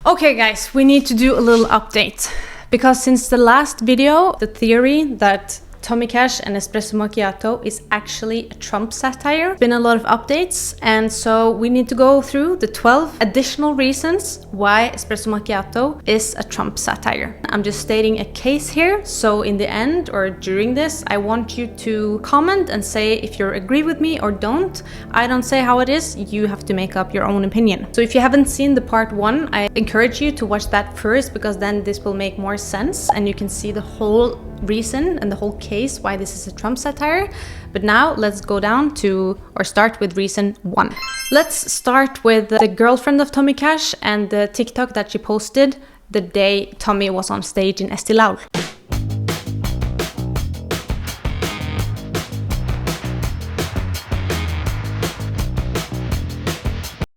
Okay guys, we need to do a little update because since the last video, the theory that Tommy Cash and Espresso Macchiato is actually a Trump satire. Been a lot of updates, and so we need to go through the 12 additional reasons why Espresso Macchiato is a Trump satire. I'm just stating a case here, so in the end or during this, I want you to comment and say if you agree with me or don't. I don't say how it is, you have to make up your own opinion. So if you haven't seen the part 1, I encourage you to watch that first, because then this will make more sense and you can see the whole reason and the whole case why this is a Trump satire. But now let's go down to, or start with reason 1. Let's start with the girlfriend of Tommy Cash and the TikTok that she posted the day Tommy was on stage in Eesti Laul.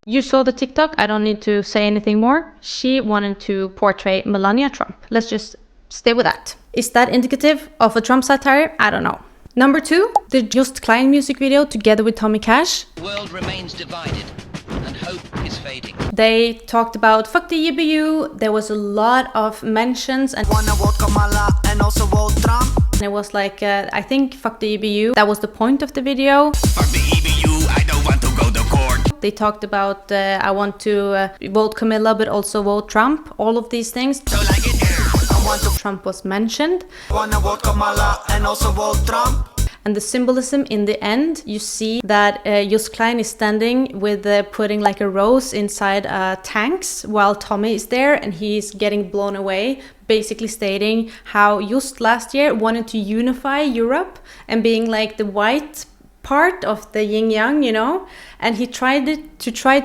You saw the TikTok, I don't need to say anything more. She wanted to portray Melania Trump. Let's just stay with that. Is that indicative of a Trump satire? I don't know. Number 2, the Just Klein music video together with Tommy Cash. The world remains divided and hope is fading. They talked about fuck the EBU. There was a lot of mentions and Wanna vote Kamala and also vote Trump. it was like, I think fuck the EBU. That was the point of the video. Fuck the EBU, I don't want to go to court. They talked about I want to vote Camilla but also vote Trump. All of these things. So like it here. I want to Trump was mentioned. wanna vote Kamala and also vote Trump. And the symbolism in the end, you see that Just Klein is standing with putting like a rose inside tanks while Tommy is there and he's getting blown away, basically stating how Just last year wanted to unify Europe and being like the white part of the yin-yang, you know, and he tried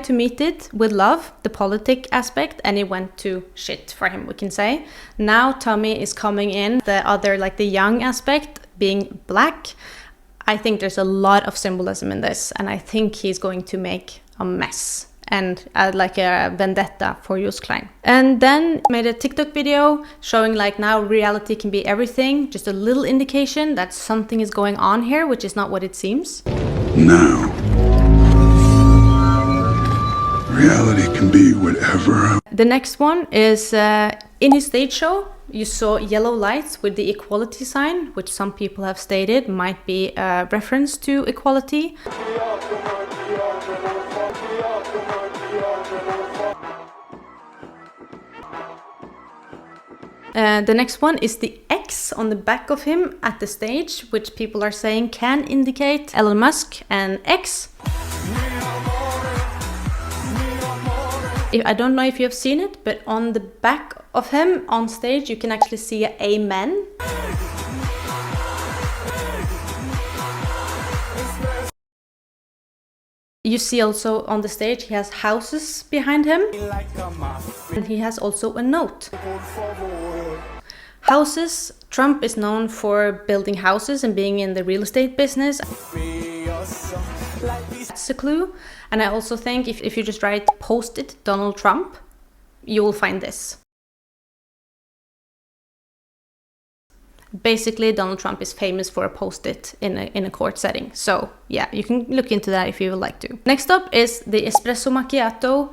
to meet it with love, the politic aspect, and it went to shit for him, we can say. Now Tommy is coming in, the other, like the young aspect, being black. I think there's a lot of symbolism in this, and I think he's going to make a mess and like a vendetta for Just Klein. And then made a TikTok video showing like now reality can be everything, just a little indication that something is going on here, which is not what it seems. Now, reality can be whatever. The next one is in his stage show, you saw yellow lights with the equality sign, which some people have stated might be a reference to equality. The next one is the X on the back of him at the stage, which people are saying can indicate Elon Musk and X. I don't know if you have seen it, but on the back of him on stage you can actually see an amen. You see also on the stage he has houses behind him, and he has also a note. Houses. Trump is known for building houses and being in the real estate business. That's a clue. And I also think if you just write post-it Donald Trump, you will find this. Basically, Donald Trump is famous for a post-it in a court setting. So yeah, you can look into that if you would like to. Next up is the Espresso Macchiato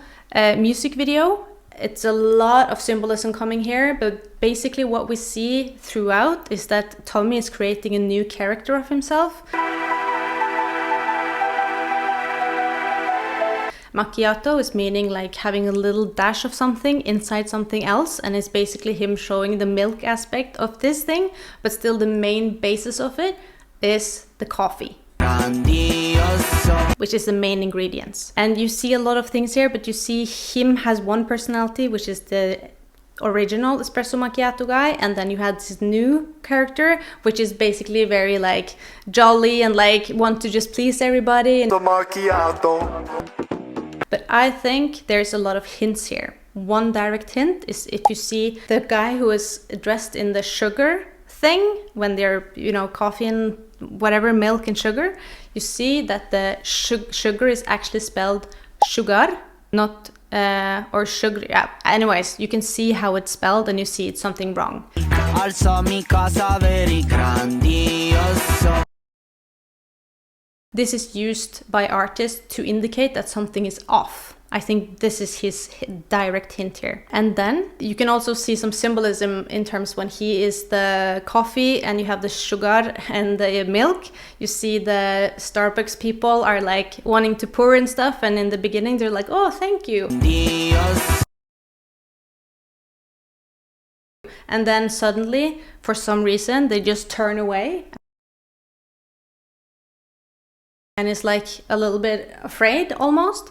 music video. It's a lot of symbolism coming here, but basically what we see throughout is that Tommy is creating a new character of himself. Macchiato is meaning like having a little dash of something inside something else, and it's basically him showing the milk aspect of this thing, but still the main basis of it is the coffee, which is the main ingredients. And you see a lot of things here, but you see him has one personality, which is the original Espresso Macchiato guy, and then you had this new character, which is basically very like jolly and like want to just please everybody. And but I think there's a lot of hints here. One direct hint is if you see the guy who is dressed in the sugar thing, when they're, you know, coffee and whatever, milk and sugar, you see that the sugar is actually spelled sugar, not or sugar. Yeah. Anyways, you can see how it's spelled and you see it's something wrong. This is used by artists to indicate that something is off. I think this is his direct hint here. And then you can also see some symbolism in terms when he is the coffee and you have the sugar and the milk. You see the Starbucks people are like wanting to pour and stuff, and in the beginning they're like, oh, thank you. And then suddenly, for some reason, they just turn away. And it's like a little bit afraid almost.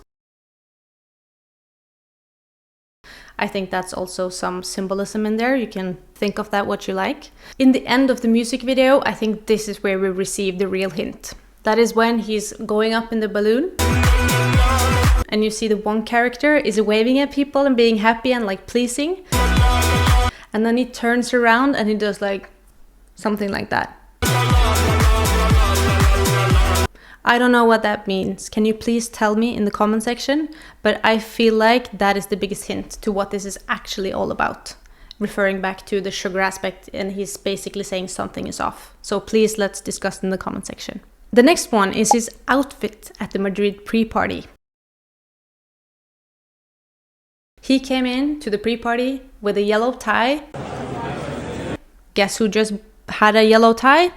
I think that's also some symbolism in there. You can think of that what you like. In the end of the music video, I think this is where we receive the real hint. That is when he's going up in the balloon. And you see the one character is waving at people and being happy and like pleasing. And then he turns around and he does like something like that. I don't know what that means. Can you please tell me in the comment section? But I feel like that is the biggest hint to what this is actually all about. Referring back to the sugar aspect, and he's basically saying something is off. So please, let's discuss in the comment section. The next one is his outfit at the Madrid pre-party. He came in to the pre-party with a yellow tie. Guess who just had a yellow tie?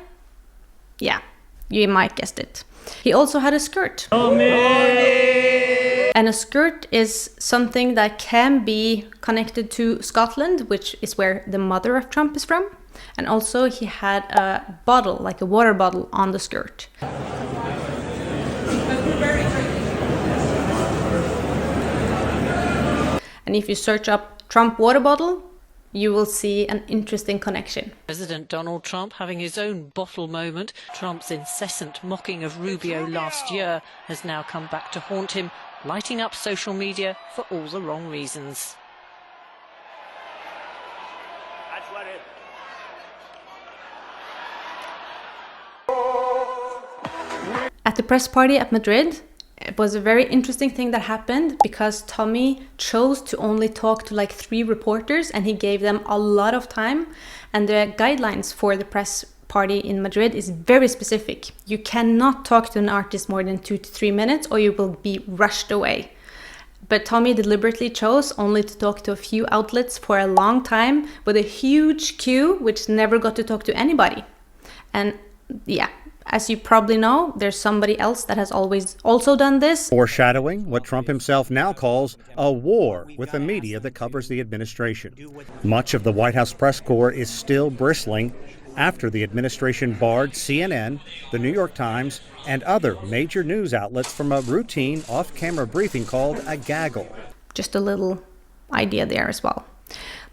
Yeah, you might guessed it. He also had a skirt. And a skirt is something that can be connected to Scotland, which is where the mother of Trump is from. And also he had a bottle, like a water bottle, on the skirt. And if you search up Trump water bottle, you will see an interesting connection. President Donald Trump having his own bottle moment. Trump's incessant mocking of Rubio last year has now come back to haunt him, lighting up social media for all the wrong reasons. At the press party at Madrid, it was a very interesting thing that happened because Tommy chose to only talk to like 3 reporters and he gave them a lot of time. And the guidelines for the press party in Madrid is very specific. You cannot talk to an artist more than 2 to 3 minutes or you will be rushed away. But Tommy deliberately chose only to talk to a few outlets for a long time with a huge queue, which never got to talk to anybody. And yeah, as you probably know, there's somebody else that has always also done this. Foreshadowing what Trump himself now calls a war with the media that covers the administration. Much of the White House press corps is still bristling after the administration barred CNN, the New York Times, and other major news outlets from a routine off-camera briefing called a gaggle. Just a little idea there as well.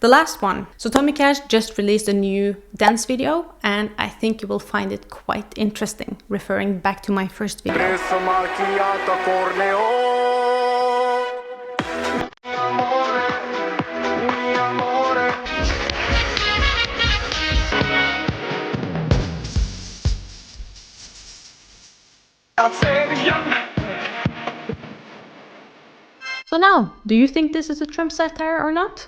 The last one. So Tommy Cash just released a new dance video and I think you will find it quite interesting, referring back to my first video. Espresso Macchiato corneo. Mi amore. So now, do you think this is a Trump satire or not?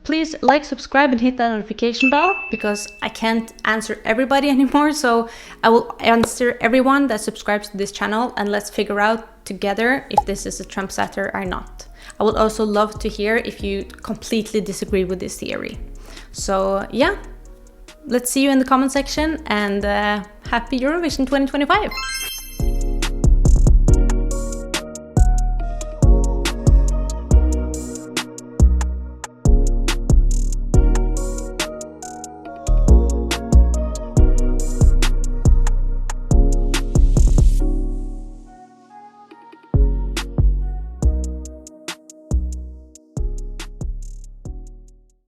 Please like, subscribe and hit that notification bell because I can't answer everybody anymore. So I will answer everyone that subscribes to this channel and let's figure out together if this is a Trump satire or not. I would also love to hear if you completely disagree with this theory. So yeah, let's see you in the comment section and happy Eurovision 2025.